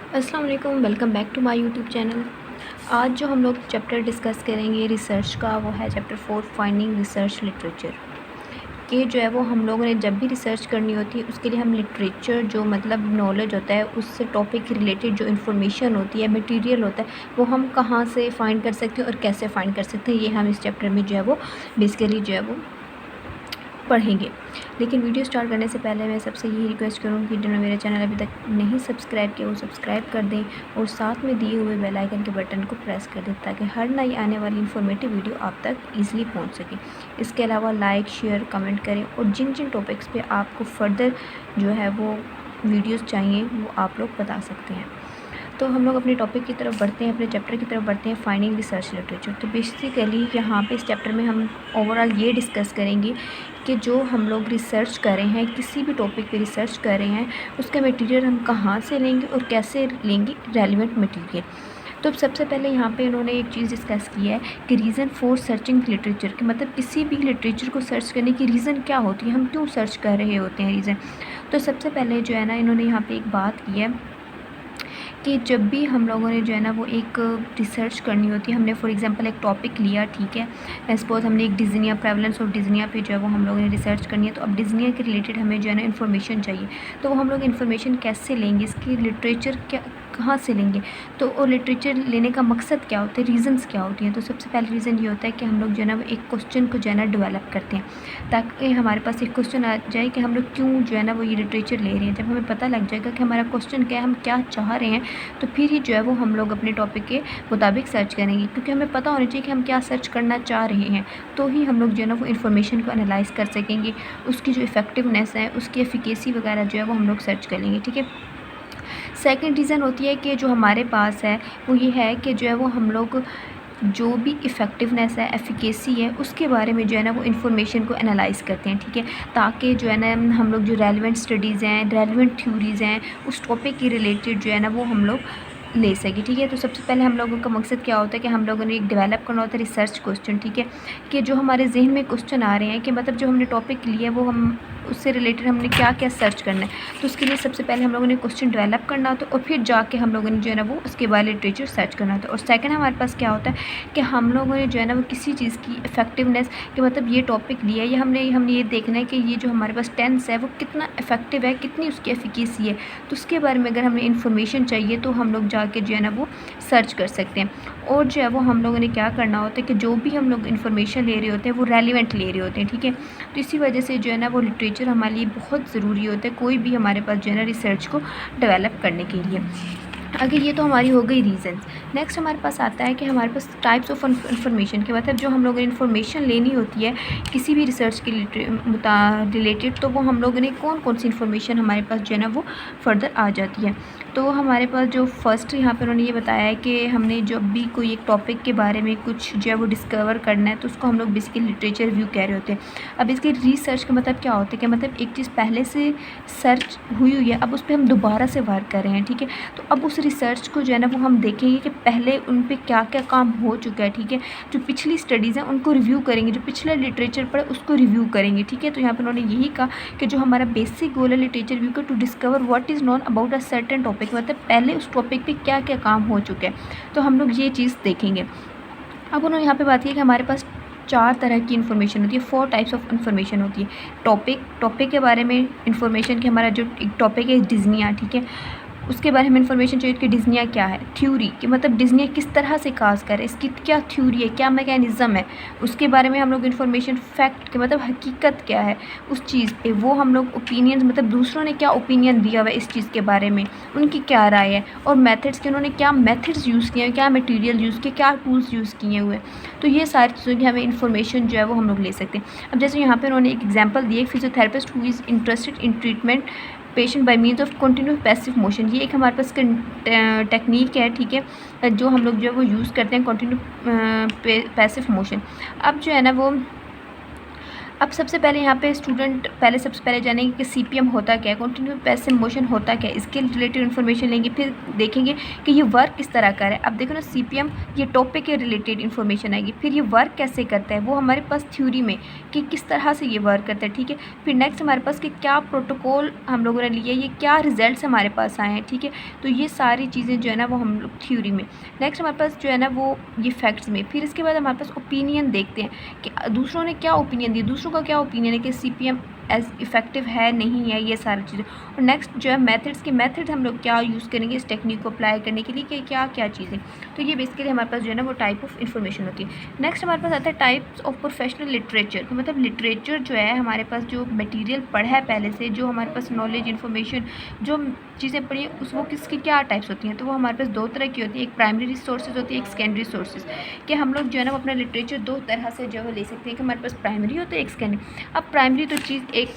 अस्सलाम वालेकुम, welcome back to my YouTube channel. आज जो हम लोग चैप्टर डिस्कस करेंगे रिसर्च का, वो है चैप्टर 4 फाइंडिंग रिसर्च लिटरेचर। कि जो है वो हम लोगों ने जब भी रिसर्च करनी होती है उसके लिए हम लिटरेचर जो मतलब नॉलेज होता है उससे टॉपिक रिलेटेड जो इन्फॉर्मेशन होती है, मटेरियल होता है, वो हम कहाँ से फ़ाइंड कर सकते हैं और कैसे फ़ाइंड कर सकते हैं, ये हम इस चैप्टर में जो है वो बेसिकली जो है वो पढ़ेंगे। लेकिन वीडियो स्टार्ट करने से पहले मैं सबसे यही रिक्वेस्ट करूँगी कि जिन्होंने मेरा चैनल अभी तक नहीं सब्सक्राइब किया वो सब्सक्राइब कर दें और साथ में दिए हुए बेल आइकन के बटन को प्रेस कर दें ताकि हर नई आने वाली इन्फॉर्मेटिव वीडियो आप तक ईजिली पहुंच सके। इसके अलावा लाइक, शेयर, कमेंट करें और जिन जिन टॉपिक्स पे आपको फर्दर जो है वो वीडियोज़ चाहिए वो आप लोग बता सकते हैं। तो हम लोग अपने टॉपिक की तरफ बढ़ते हैं, अपने चैप्टर की तरफ बढ़ते हैं, फाइंडिंग रिसर्च लिटरेचर। तो बेसिकली यहाँ पे इस चैप्टर में हम ओवरऑल ये डिस्कस करेंगे कि जो हम लोग रिसर्च कर रहे हैं, किसी भी टॉपिक पे रिसर्च कर रहे हैं, उसका मटेरियल हम कहाँ से लेंगे और कैसे लेंगे रेलिवेंट मटेरियल। तो सबसे पहले यहाँ पे इन्होंने एक चीज़ डिस्कस की है कि रीज़न फॉर सर्चिंग लिटरेचर, कि मतलब किसी भी लिटरेचर को सर्च करने की रीज़न क्या होती है, हम क्यों सर्च कर रहे होते हैं रीज़न। तो सबसे पहले जो है ना इन्होंने यहाँ पे एक बात की है कि जब भी हम लोगों ने जो है ना वो एक रिसर्च करनी होती है, हमने फॉर एग्जांपल एक टॉपिक लिया, ठीक है, सपोज हमने एक डिज़निया, प्रेवलेंस ऑफ डिज़निया पे जो है वो हम लोगों ने रिसर्च करनी है। तो अब डिज़निया के रिलेटेड हमें जो है ना इन्फॉर्मेशन चाहिए, तो वो हम लोग इन्फॉर्मेशन कैसे लेंगे, इसकी लिटरेचर क्या कहाँ से लेंगे, तो और लिटरेचर लेने का मकसद क्या होता है, रीज़न्स क्या होती हैं। तो सबसे पहले रीज़न ये होता है कि हम लोग जो है ना वो एक क्वेश्चन को जो है ना डेवलप करते हैं ताकि हमारे पास एक क्वेश्चन आ जाए कि हम लोग क्यों जो है ना वो ये लिटरेचर ले रहे हैं। जब हमें पता लग जाएगा कि हमारा क्वेश्चन क्या है, हम क्या चाह रहे हैं, तो फिर ही जो है वो हम लोग अपने टॉपिक के मुताबिक सर्च करेंगे, क्योंकि हमें पता होना चाहिए कि हम क्या सर्च करना चाह रहे हैं। तो ही हम लोग जो है ना वो इन्फॉर्मेशन को एनालाइज़ कर सकेंगे, उसकी जो इफ़ेक्टिवनेस है, उसकी एफिकेसी वगैरह जो है वो हम लोग सर्च कर लेंगे, ठीक है। सेकंड रीज़न होती है कि जो हमारे पास है वो ये है कि जो है वो हम लोग जो भी इफ़ेक्टिवनेस है, एफिकेसी है, उसके बारे में जो है ना वो इन्फॉर्मेशन को एनालाइज़ करते हैं, ठीक है, ताकि जो है ना हम लोग जो रेलिवेंट स्टडीज़ हैं, रेलिवेंट थ्योरीज़ हैं, उस टॉपिक के रिलेटेड जो है ना वो हम लोग ले सके, ठीक है। तो सबसे पहले हम लोगों का मकसद क्या होता है कि हम लोगों ने एक डेवलप करना होता है रिसर्च क्वेश्चन, ठीक है, कि जो हमारे जहन में क्वेश्चन आ रहे हैं कि मतलब जो हमने टॉपिक लिया है वो हम उससे रिलेटेड हमने क्या क्या सर्च करना है। तो उसके लिए सबसे पहले हम लोगों ने क्वेश्चन डेवलप करना होता है और फिर जाके हम लोगों ने जो है ना वो उसके बाद लिटरेचर सर्च करना होता है। और सेकंड हमारे पास क्या होता है कि हम लोगों ने जो है ना वो किसी चीज़ की इफ़ेक्टिवनेस, कि मतलब ये टॉपिक लिया है, ये हमने ये देखना है कि ये जो हमारे पास टेंस है वो कितना इफेक्टिव है, कितनी उसकी एफिकेसी है। तो उसके बारे में अगर हमें इन्फॉर्मेशन चाहिए तो हम लोग जाके जो है ना वो सर्च कर सकते हैं। और जो है वो हम लोगों ने क्या करना होता है कि जो भी हम लोग इन्फॉर्मेशन ले रहे होते हैं वो रेलिवेंट ले रहे होते हैं, ठीक है। तो इसी वजह से जो है ना वो लिटरेचर हमारे लिए बहुत ज़रूरी होता है कोई भी हमारे पास जो है ना रिसर्च को डेवलप करने के लिए। आगे ये तो हमारी हो गई रीज़न्स। नेक्स्ट हमारे पास आता है कि हमारे पास टाइप्स ऑफ इन्फॉर्मेशन, के मतलब जो हम लोगों ने इन्फॉर्मेशन लेनी होती है किसी भी रिसर्च के रिलेटेड, तो वो हम लोगों ने कौन कौन सी इन्फॉर्मेशन हमारे पास जो है ना वो फर्दर आ जाती है। तो हमारे पास जो फर्स्ट यहाँ पर उन्होंने ये बताया है कि हमने जब भी कोई एक टॉपिक के बारे में कुछ जो है वो डिस्कवर करना है तो उसको हम लोग बेसिकली लिटरेचर रिव्यू कह रहे होते हैं। अब इसके रिसर्च का मतलब क्या होता है कि मतलब एक चीज़ पहले से सर्च हुई है, अब उस पर हम दोबारा से वर्क कर रहे हैं, ठीक है। तो अब उस रिसर्च को जो है ना वो हम देखेंगे कि पहले उन पे क्या क्या काम हो चुका है, ठीक है। जो पिछली स्टडीज़ हैं उनको रिव्यू करेंगे, जो पिछला लिटरेचर पढ़ा उसको रिव्यू करेंगे, ठीक है। तो यहाँ पर उन्होंने यही कहा कि जो हमारा बेसिक गोल है लिटरेचर रिव्यू का, to discover what is known about a certain topic, मतलब पहले उस टॉपिक पे क्या क्या काम हो चुका है, तो हम लोग ये चीज़ देखेंगे। अब उन्होंने यहाँ पे बात की कि हमारे पास 4 तरह की इन्फॉर्मेशन होती है, 4 टाइप्स ऑफ इन्फॉर्मेशन होती है। टॉपिक के बारे में इन्फॉर्मेशन, कि हमारा जो एक टॉपिक है डिज़निया, ठीक है, उसके बारे में इन्फॉर्मेशन चाहिए कि डिज़निया क्या है। थ्योरी, कि मतलब डिज़निया किस तरह से काज करे, इसकी क्या थ्योरी है, क्या मैकेनिज़्म है, उसके बारे में हम लोग इन्फॉर्मेशन। फैक्ट, कि मतलब हकीकत क्या है उस चीज़ पे, वो हम लोग ओपिनियंस, मतलब दूसरों ने क्या ओपिनियन दिया हुआ है इस चीज़ के बारे में, उनकी क्या राय है। और मेथड्स, कि उन्होंने क्या मेथड्स यूज़ किए हैं, क्या मटेरियल यूज़ किए, क्या टूल्स यूज़ किए हुए। तो ये सारी चीज़ों की हमें इन्फॉर्मेशन जो है वो हम लोग ले सकते हैं। अब जैसे यहाँ पर उन्होंने एक एग्जाम्पल दिए, physiotherapist who is interested in treatment patient bye means of continuous passive motion, ये एक हमारे पास टेक्निक है, ठीक है, जो हम लोग जो है वो यूज़ करते हैं कंटिन्यू पैसिव मोशन। अब जो है ना वो अब सबसे पहले यहाँ पे स्टूडेंट पहले सबसे पहले जानेंगे कि सीपीएम होता क्या है, कंटिन्यूस पैसिव मोशन होता क्या है, इसके रिलेटेड इन्फॉर्मेशन लेंगे। फिर देखेंगे कि ये वर्क किस तरह का है। अब देखो ना, सीपीएम ये टॉपिक के रिलेटेड इन्फॉर्मेशन आएगी। फिर ये वर्क कैसे करता है वो हमारे पास थ्योरी में कि किस तरह से ये वर्क करता है, ठीक है। फिर नेक्स्ट हमारे पास कि क्या प्रोटोकॉल हम लोगों ने लिए, ये क्या रिजल्ट्स हमारे पास आए हैं, ठीक है। तो ये सारी चीज़ें जो है ना वो हम लोग थ्योरी में। नेक्स्ट हमारे पास जो है ना वो ये फैक्ट्स में। फिर इसके बाद हमारे पास ओपिनियन देखते हैं कि दूसरों ने क्या ओपिनियन दिया, दूसरों का क्या ओपिनियन है कि सीपीएम एज इफ़ेक्टिव है नहीं है, ये सारी चीज़ें। और नेक्स्ट जो है मेथड्स के मेथड हम लोग क्या यूज़ करेंगे इस टेक्निक को अप्लाई करने के लिए कि क्या क्या चीज़ें। तो ये बेसिकली हमारे पास जो है ना वो टाइप ऑफ इन्फॉर्मेशन होती है। नेक्स्ट हमारे पास आता है टाइप्स ऑफ प्रोफेशनल लिटरेचर। तो मतलब लिटरेचर जो है हमारे पास जो मटेरियल पढ़ा है पहले से, जो हमारे पास नॉलेज इन्फॉर्मेशन जो चीज़ें पढ़ी हैं वो किसकी क्या टाइप्स होती हैं। तो वो हमारे पास दो तरह की होती है, एक प्राइमरी रिसोर्सेज होती है, एक सेकेंडरी सोर्सेज। कि हम लोग जो है ना वो अपना लिटरेचर दो तरह से जो है ले सकते हैं कि हमारे पास प्राइमरी होता है, एक सेकेंडरी। अब प्राइमरी तो चीज़ एक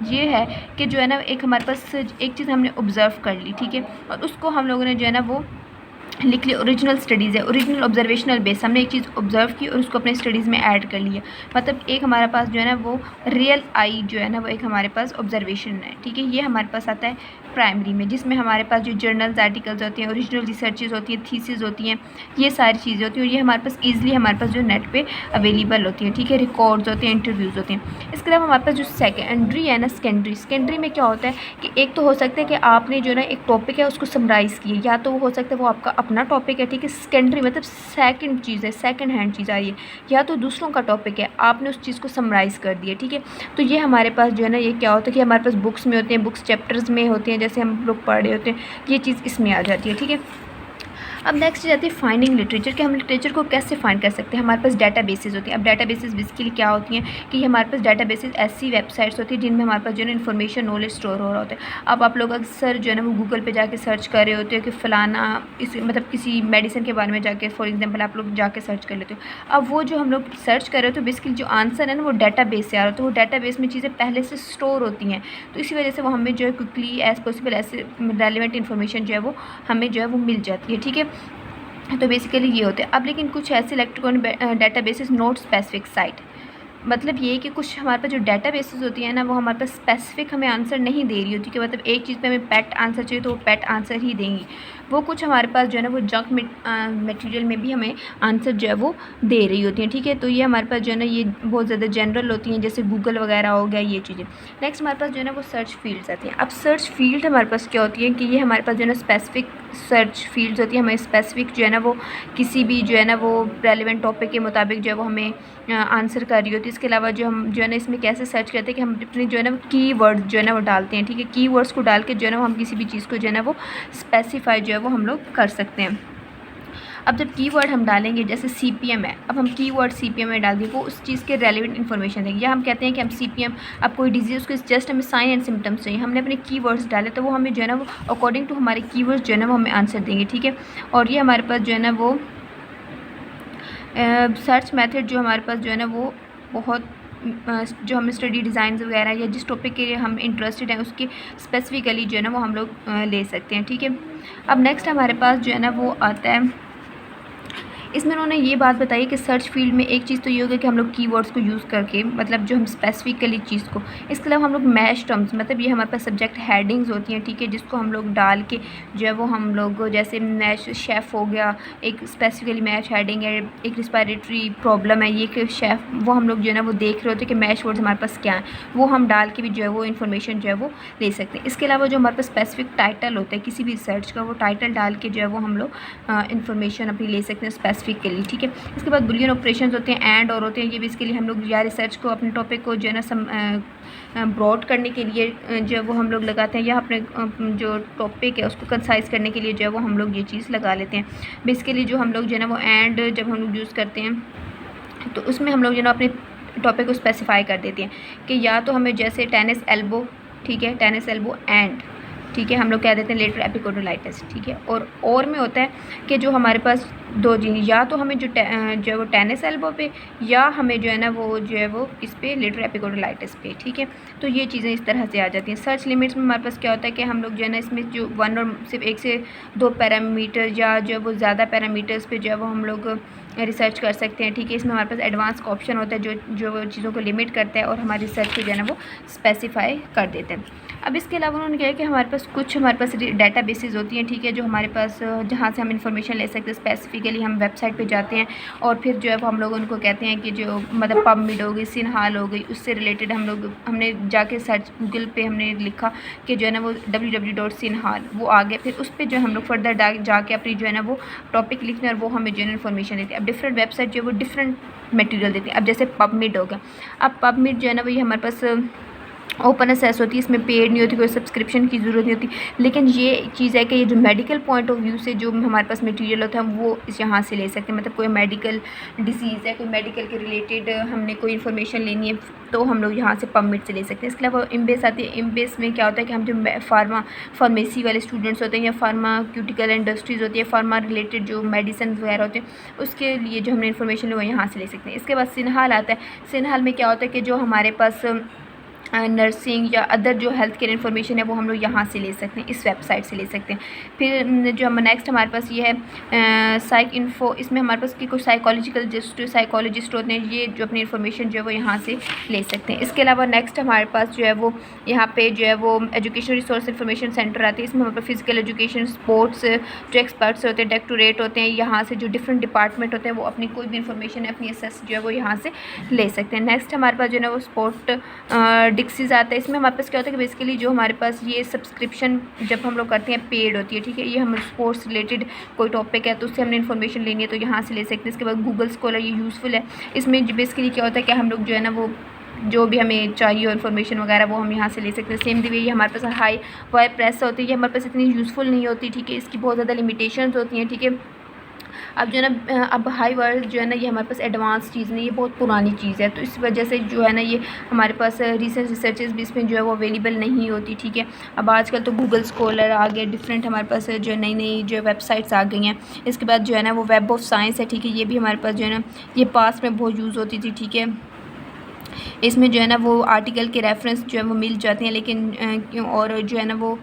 ये है कि जो है ना एक हमारे पास एक चीज़ हमने ऑब्ज़र्व कर ली, ठीक है, और उसको हम लोगों ने जो है ना वो लिख लिया। ओरिजिनल स्टडीज़ है, ओरिजिनल ऑब्जर्वेशनल बेस, हमने एक चीज़ ऑब्जर्व की और उसको अपने स्टडीज़ में ऐड कर लिया। मतलब एक हमारे पास जो है ना वो रियल आई जो है ना वो एक हमारे पास ऑब्जर्वेशन है, ठीक है। ये हमारे पास आता है प्राइमरी में, जिसमें हमारे पास जो जर्नल्स आर्टिकल्स होती हैं, ओरिजिनल रिसर्चेज होती हैं, थीसिस होती हैं, ये सारी चीज़ें होती हैं। और ये हमारे पास ईजिली हमारे पास जो नेट पे अवेलेबल होती हैं, ठीक है। रिकॉर्ड्स होते हैं, इंटरव्यूज़ होते हैं। इसके अलावा हमारे पास जो सेकेंडरी है ना, सेकेंडरी में क्या होता है कि एक तो हो सकता है कि आपने जो है ना एक टॉपिक है उसको समराइज़ किया, या तो वो हो सकता है वो आपका अपना टॉपिक है, ठीक है। सेकेंडरी मतलब सेकंड चीज़ है, सेकंड हैंड चीज़ आ रही है, या तो दूसरों का टॉपिक है, आपने उस चीज़ को समराइज़ कर दिया, ठीक है। तो ये हमारे पास जो है ना ये क्या होता है कि हमारे पास बुक्स में होते हैं, बुक्स चैप्टर्स में होते हैं, जैसे हम लोग पढ़ रहे होते हैं, ये चीज़ इसमें आ जाती है, ठीक है। अब नेक्स्ट जाती है फाइंडिंग लिटरेचर कि हम लिटरेचर को कैसे फाइंड कर सकते हैं। हमारे पास डाटा बेसिस होती हैं। अब डाटा बेसिस बेसिकली क्या होती हैं कि हमारे पास डाटा बेसिस ऐसी वेबसाइट्स होती है जिनमें हमारे पास जो है इन्फॉर्मेशन नॉलेज स्टोर हो रहा होता है। अब आप लोग अक्सर जो है ना वो गूगल पे जाके सर्च कर रहे होते हो कि फ़लाना इस मतलब किसी मेडिसिन के बारे में जाके फॉर एग्जाम्पल आप लोग जाके सर्च कर लेते हो। अब वो जो हम लोग सर्च कर रहे हो तो बेसिकली जो आंसर है ना वो डाटा बेस से आ रहा है, तो वो डाटा बेस में चीज़ें पहले से स्टोर होती हैं, तो इसी वजह से वो हमें जो है क्विकली एज़ पॉसिबल ऐसे रेलिवेंट इन्फॉर्मेशन जो है वो हमें जो है वो मिल जाती है, ठीक है। तो बेसिकली ये होते हैं। अब लेकिन कुछ ऐसे electronic databases note specific site, मतलब ये कि कुछ हमारे पास जो डेटा बेसिस होती है ना वो हमारे पास स्पेसिफिक हमें आंसर नहीं दे रही होती कि मतलब एक चीज़ पे हमें पैट आंसर चाहिए तो वो पैट आंसर ही देंगी। वो कुछ हमारे पास जो है ना वो जंक मटेरियल में भी हमें आंसर जो है वो दे रही होती हैं, ठीक है। तो ये हमारे पास जो है ना ये बहुत ज़्यादा जनरल होती हैं, जैसे गूगल वगैरह हो गया, ये चीज़ें। नेक्स्ट हमारे पास जो है ना वो सर्च फील्ड्स आती हैं। अब सर्च फील्ड हमारे पास क्या होती है कि ये हमारे पास जो है ना स्पेसिफिक सर्च फील्ड्स होती है, हमें स्पेसिफिक जो है ना वो किसी भी जो है ना वो रेलिवेंट टॉपिक के मुताबिक जो है वो हमें आंसर कर रही होती है। इसके अलावा जो हम जो है ना इसमें कैसे सर्च करते हैं कि हम अपने जो है ना कीवर्ड जो है ना वो डालते हैं, ठीक है। कीवर्ड्स को डाल के जो है ना हम किसी भी चीज़ को जो है ना वो स्पेसिफाई जो है वो हम लोग कर सकते हैं। अब जब कीवर्ड हम डालेंगे जैसे सीपीएम है, अब हम कीवर्ड सीपीएम में डाल दें, वो उस चीज़ के रेलिवेंट इन्फॉर्मेशन देंगे। या हम कहते हैं कि हम सीपीएम अब कोई डिजीज़ उसको जस्ट हमें साइन एंड सिम्टम्स चाहिए, हमने अपने कीवर्ड्स डाले तो वो हमें जो है ना वो अकॉर्डिंग टू हमारे कीवर्ड्स जो है ना वो हमें आंसर देंगे, ठीक है। और ये हमारे पास जो है ना वो सर्च मेथड जो हमारे पास जो है ना वो बहुत जो हम स्टडी डिज़ाइन वगैरह या जिस टॉपिक के लिए हम इंटरेस्टेड हैं उसके स्पेसिफिकली जो है ना वो हम लोग ले सकते हैं, ठीक है। अब नेक्स्ट हमारे पास जो है ना वो आता है, इसमें उन्होंने ये बात बताई कि सर्च फील्ड में एक चीज़ तो ये होगा कि हम लोग कीवर्ड्स को यूज़ करके मतलब जो हम स्पेसिफिकली चीज़ को, इसके अलावा हम लोग मैश टर्म्स मतलब ये हमारे पास सब्जेक्ट हेडिंग्स होती हैं, ठीक है, जिसको हम लोग डाल के जो है वो हम लोग जैसे मैश शेफ़ हो गया, एक स्पेसिफिकली मैश हेडिंग है, एक रिस्पायरेटरी प्रॉब्लम है, ये कि शेफ़ वो हम लोग जो है ना वो देख रहे होते हैं कि मैश वर्ड्स हमारे पास क्या है, वो हम डाल के भी जो है वो इन्फॉर्मेशन जो है वो ले सकते हैं। इसके अलावा जो हमारे पास स्पेसिफिक टाइटल होता है किसी भी रिसर्च का, वो टाइटल डाल के जो है वो हम लोग इन्फॉर्मेशन अपनी ले सकते हैं स्पेसिफिक के लिए, ठीक है। इसके बाद बुलियन ऑपरेशंस होते हैं, एंड और होते हैं, ये भी इसके लिए हम लोग या रिसर्च को अपने टॉपिक को जो है ना ब्रॉड करने के लिए जो है वो हम लोग लगाते हैं, या अपने जो टॉपिक है उसको कंसाइज करने के लिए जो है वो हम लोग ये चीज़ लगा लेते हैं। बेसिकली जो हम लोग जो है ना वो एंड जब हम लोग यूज़ करते हैं तो उसमें हम लोग जो है ना अपने टॉपिक को स्पेसिफाई कर देते हैं कि या तो हमें जैसे टेनिस एल्बो, ठीक है, टेनिस एल्बो एंड, ठीक है, हम लोग कह देते हैं लेटर एपिकोडोलाइटिस, ठीक है। और में होता है कि जो हमारे पास दो चीज़, या तो हमें जो है वो टेनिस एल्बो पे, या हमें जो है ना वो जो है वो किस पे, लेटर एपिकोडोलाइटिस पे, ठीक है। तो ये चीज़ें इस तरह से आ जाती हैं। सर्च लिमिट्स में हमारे पास क्या होता है कि हम लोग जो है ना इसमें जो वन और सिर्फ एक से दो पैरामीटर या जो है वो ज़्यादा पैरामीटर्स पे जो है वो हम लोग रिसर्च कर सकते हैं, ठीक है। इसमें हमारे पास एडवांस का ऑप्शन होता है जो चीज़ों को लिमिट करता है और हमारी रिसर्च को जो है ना वो स्पेसिफाई कर देते हैं। अब इसके अलावा उन्होंने कहा कि हमारे पास डाटा बेसिस होती हैं, ठीक है, जो हमारे पास जहाँ से हम इंफॉर्मेशन ले सकते हैं। स्पेसिफिकली हम वेबसाइट पे जाते हैं और फिर जो है वो हम लोग उनको कहते हैं कि जो मतलब पबमेड हो गई, सिनहाल हो गई, उससे रिलेटेड हमने जाके सर्च गूगल पे हमने लिखा कि जो है ना वो www.sinhal वो आ गया। फिर उस पर जो हम लोग फर्दर जाके अपनी जो है ना वो टॉपिक लिखते हैं और वो हमें जो है इन्फॉर्मेशन देती है। अब डिफरेंट वेबसाइट जो है वो डिफरेंट मटेरियल देती है। अब जैसे पबमेड हो गया, अब पबमेड जो है ना वो ये हमारे पास ओपन एक्सेस होती है, इसमें पेड नहीं होती, कोई सब्सक्रिप्शन की ज़रूरत नहीं होती। लेकिन ये चीज़ है कि ये जो मेडिकल पॉइंट ऑफ व्यू से जो हमारे पास मटेरियल होता है हम वो इस यहाँ से ले सकते हैं। मतलब कोई मेडिकल डिसीज़ है, कोई मेडिकल के रिलेटेड हमने कोई इन्फॉर्मेशन लेनी है तो हम लोग यहाँ से पबमेड से ले सकते हैं। इसके अलावा इम्बेस आती है। इम्बेस में क्या होता है कि हम जो फार्मेसी वाले स्टूडेंट्स होते हैं या फार्माक्यूटिकल इंडस्ट्रीज़ होती है, फार्मा रिलेटेड जो मेडिसिन वगैरह होते हैं उसके लिए जो हमने इन्फॉर्मेशन ली वो यहाँ से ले सकते हैं। इसके बाद सिनहाल आता है। सिनहाल में क्या होता है कि जो हमारे पास नर्सिंग या अदर जो हेल्थ केयर इन्फॉर्मेशन है वो हम लोग यहाँ से ले सकते हैं, इस वेबसाइट से ले सकते हैं। फिर जो नेक्स्ट हमारे पास ये है साइक इन्फो। इसमें हमारे पास की कुछ साइकोलॉजिस्ट होते हैं, ये जो अपनी इन्फॉर्मेशन जो है वो यहाँ से ले सकते हैं। इसके अलावा नेक्स्ट हमारे पास जो है वो यहाँ पे जो है वो एजुकेशन रिसोर्स इन्फॉर्मेशन सेंटर आती है। इसमें हमारे पास फिजिकल एजुकेशन, स्पोर्ट्स जो एक्सपर्ट्स होते हैं, डायरेक्टोरेट होते हैं, यहाँ से जो डिफरेंट डिपार्टमेंट होते हैं वो अपनी कोई भी इन्फॉर्मेशन है अपनी एसेस जो है वो यहाँ से ले सकते हैं। नेक्स्ट हमारे पास जो है वो स्पोर्ट डिक्सीज आता है। इसमें हमारे पास क्या होता है कि बेसिकली जो हमारे पास ये सब्सक्रिप्शन जब हम लोग करते हैं पेड होती है, ठीक है। ये हम स्पोर्ट्स रिलेटेड कोई टॉपिक है तो उससे हमने इन्फॉर्मेशन लेनी है तो यहाँ से ले सकते हैं। इसके बाद गूगल स्कॉलर, ये यूज़फुल है। इसमें बेसिकली क्या होता है कि हम लोग जो है ना वो जो भी हमें चाहिए इन्फॉर्मेशन वगैरह वो हम यहाँ से ले सकते हैं। सेम दी वे ये हमारे पास हाई वाई प्रेस होती है, ये हमारे पास इतनी यूज़फुल नहीं होती, ठीक है। इसकी बहुत ज़्यादा लिमिटेशंस होती हैं, ठीक है। अब जो है ना अब हाई वर्ड जो है ना ये हमारे पास एडवांस चीज़ नहीं, ये बहुत पुरानी चीज़ है, तो इस वजह से जो है ना ये हमारे पास रिसर्च रिसर्चेस भी इसमें जो है वो अवेलेबल नहीं होती, ठीक है। अब आजकल तो गूगल स्कॉलर आ गया, डिफरेंट हमारे पास जो नई नई जो वेबसाइट्स आ गई हैं। इसके बाद जो है ना वो वेब ऑफ साइंस है, ठीक है। ये भी हमारे पास जो है ना ये पास में बहुत यूज़ होती थी, ठीक है। इसमें जो है ना वो आर्टिकल के रेफरेंस जो है वो मिल जाते हैं, लेकिन और जो है ना वो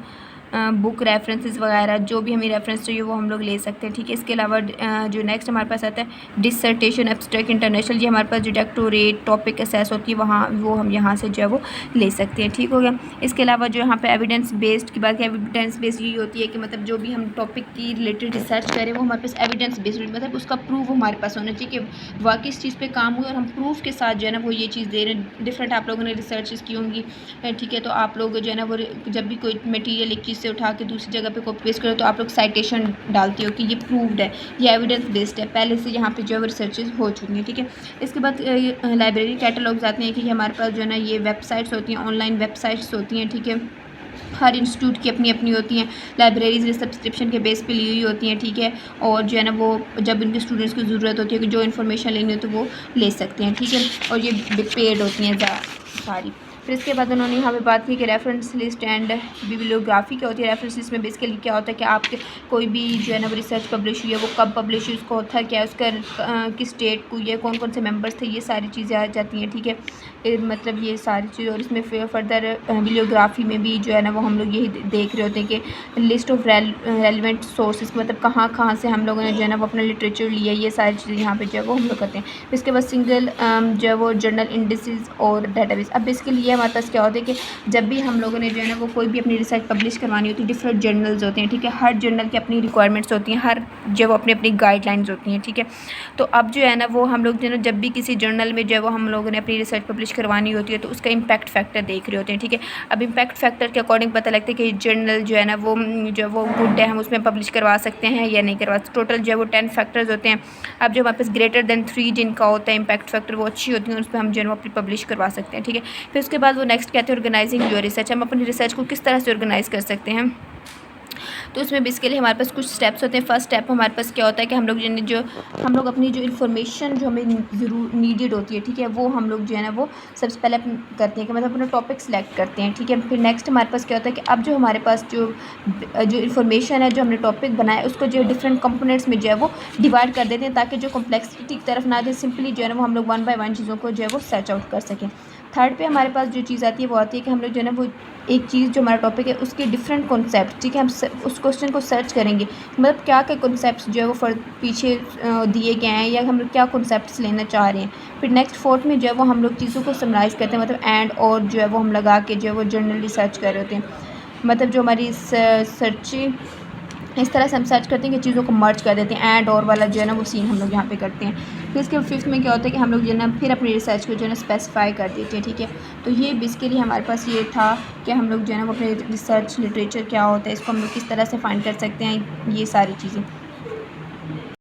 बुक रेफरेंसेस वगैरह जो भी हमें रेफरेंस चाहिए वो हम लोग ले सकते हैं, ठीक है। इसके अलावा जो नेक्स्ट हमारे पास आता है डिसर्टेशन एब्स्ट्रैक्ट इंटरनेशनल, ये हमारे पास जो डायरेक्टोरेट टॉपिक असेस होती है वहाँ वो हम यहाँ से जो है वो ले सकते हैं, ठीक हो गया। इसके अलावा जो यहाँ पे एविडेंस बेस्ड की बात है, एविडेंस बेस्ड यही होती है कि मतलब जो भी हम टॉपिक की रिलेटेड रिसर्च करें वो हमारे पास एविडेंस बेस्ड मतलब उसका प्रूफ हमारे पास होना चाहिए कि वाकई इस चीज़ पर काम हुआ और हम प्रूफ के साथ जो है ना वो ये चीज़ दे रहे हैं। डिफरेंट आप लोगों ने रिसर्च की होंगी, ठीक है, तो आप लोग जो है ना वो जब भी कोई मटीरियल एक चीज़ से उठा के दूसरी जगह पे कॉपी पेस्ट करो तो आप लोग साइटेशन डालते हो कि ये प्रूव्ड है, ये एविडेंस बेस्ड है, पहले से यहाँ पे जो है रिसर्चेज हो चुकी हैं, ठीक है। इसके बाद लाइब्रेरी कैटलॉग्स आते हैं कि हमारे पास जो है ना ये वेबसाइट्स होती हैं, ऑनलाइन वेबसाइट्स होती हैं, ठीक है। हर इंस्टीट्यूट की अपनी अपनी होती हैं। लाइब्रेरीज सब्सक्रिप्शन के बेस पे ली हुई होती हैं, ठीक है। और जो है ना वो जब इनके स्टूडेंट्स की ज़रूरत होती है कि जो इन्फॉर्मेशन लेनी हो तो वो ले सकते हैं, ठीक है। और ये पेड होती हैं सारी। फिर इसके बाद उन्होंने यहाँ पे बात की कि रेफरेंस लिस्ट एंड बिब्लियोग्राफी क्या होती है। रेफरेंस लिस्ट में बेसिकली क्या होता है कि आपके कोई भी जो है ना वो रिसर्च पब्लिश हुई है वो कब पब्लिश हुई, उसका ऑथर क्या है, उसका किस स्टेट को, ये कौन कौन से मेंबर्स थे, ये सारी चीज़ें आ जाती हैं, ठीक है। मतलब ये सारी चीज़। और इसमें फर्दर बिब्लियोग्राफी में भी जो है ना वो हम लोग यही देख रहे होते हैं कि लिस्ट ऑफ रेलिवेंट सोर्सेज, मतलब कहाँ कहाँ से हम लोगों ने जो है ना वो अपना लिटरेचर लिया, ये सारी चीज़ें यहाँ पे जो है वो हम लोग करते हैं। इसके बाद सिंगल जो है वो जर्नल इंडिसेस और डाटाबेस। अब इसके लिए हमारे पास क्या होता है कि जब भी हम लोगों ने जो है ना वो कोई भी अपनी रिसर्च पब्लिश करवानी होती है, डिफरेंट जर्नल्स होते हैं, ठीक है। हर जर्नल की अपनी रिक्वायरमेंट्स होती हैं, हर जो वो अपनी अपनी गाइडलाइंस होती हैं, ठीक है। तो अब जो है ना वो हम लोग जो है ना जब भी किसी जर्नल में जो है वो हम लोगों ने अपनी रिसर्च पब्लिश करवानी होती है तो उसका इम्पैक्ट फैक्टर देख रहे होते हैं, ठीक है। अब इम्पैक्ट फैक्टर के अकॉर्डिंग पता लगता है कि जर्नल जो है ना वो जो वो गुड है, हम उसमें पब्लिश करवा सकते हैं या नहीं करवा सकते। टोटल जो है वो 10 फैक्टर्स होते हैं। अब जो हमारे पास ग्रेटर देन 3 जिनका होता है इम्पैक्ट फैक्टर वो अच्छी होती है, उस पर हम जो है वो अपनी पब्लिश करवा सकते हैं, ठीक है। फिर उसके बाद वो नेक्स्ट कहते हैं ऑर्गेनाइजिंग योर रिसर्च। हम अपनी रिसर्च को किस तरह से ऑर्गेनाइज़ कर सकते हैं, तो उसमें बेसिकली हमारे पास कुछ स्टेप्स होते हैं। फर्स्ट स्टेप हमारे पास क्या होता है कि हम लोग अपनी जो इन्फॉर्मेशन जो हमें ज़रूर नीडेड होती है, ठीक है, वो हम लोग जो है ना वो सबसे पहले करते हैं कि मतलब अपना टॉपिक सेलेक्ट करते हैं, ठीक है। फिर नेक्स्ट हमारे पास क्या होता है कि अब जो हमारे पास जो इन्फॉर्मेशन है जो हमने टॉपिक बनाया है उसको जो डिफरेंट कंपोनेंट्स में जो है वो डिवाइड कर देते हैं ताकि जो कॉम्प्लेक्सिटी की तरफ ना जाए, सिंपली जो है ना वो हम लोग 1 बाय 1 चीज़ों को जो है वो सर्च आउट कर सकें। थर्ड पे हमारे पास जो चीज़ आती है वो आती है कि हम लोग जो है ना वो एक चीज़ जो हमारा टॉपिक है उसके डिफरेंट कॉन्सेप्ट, ठीक है, हम उस क्वेश्चन को सर्च करेंगे, मतलब क्या क्या कॉन्सेप्ट्स जो है वो पीछे दिए गए हैं, या हम लोग क्या कॉन्सेप्ट्स लेना चाह रहे हैं। फिर नेक्स्ट फोर्थ में जो है वो हम लोग चीज़ों को समराइज़ करते हैं, मतलब एंड और जो है वो हम लगा के जो है वो जनरली सर्च कर रहे होते हैं, मतलब जो हमारी सर्चिंग इस तरह से हम सर्च करते हैं कि चीज़ों को मर्ज कर देते हैं, एंड और वाला जो है ना वो सीन हम लोग यहाँ पे करते हैं। फिर इसके फिफ्थ में क्या होता है कि हम लोग जो है ना फिर अपनी रिसर्च को जो है ना स्पेसिफाई कर देते हैं, ठीक है। तो ये बेसिकली हमारे पास ये था कि हम लोग जो है ना वो अपने रिसर्च लिटरेचर क्या होता है, इसको हम लोग किस तरह से फाइंड कर सकते हैं, ये सारी चीज़ें।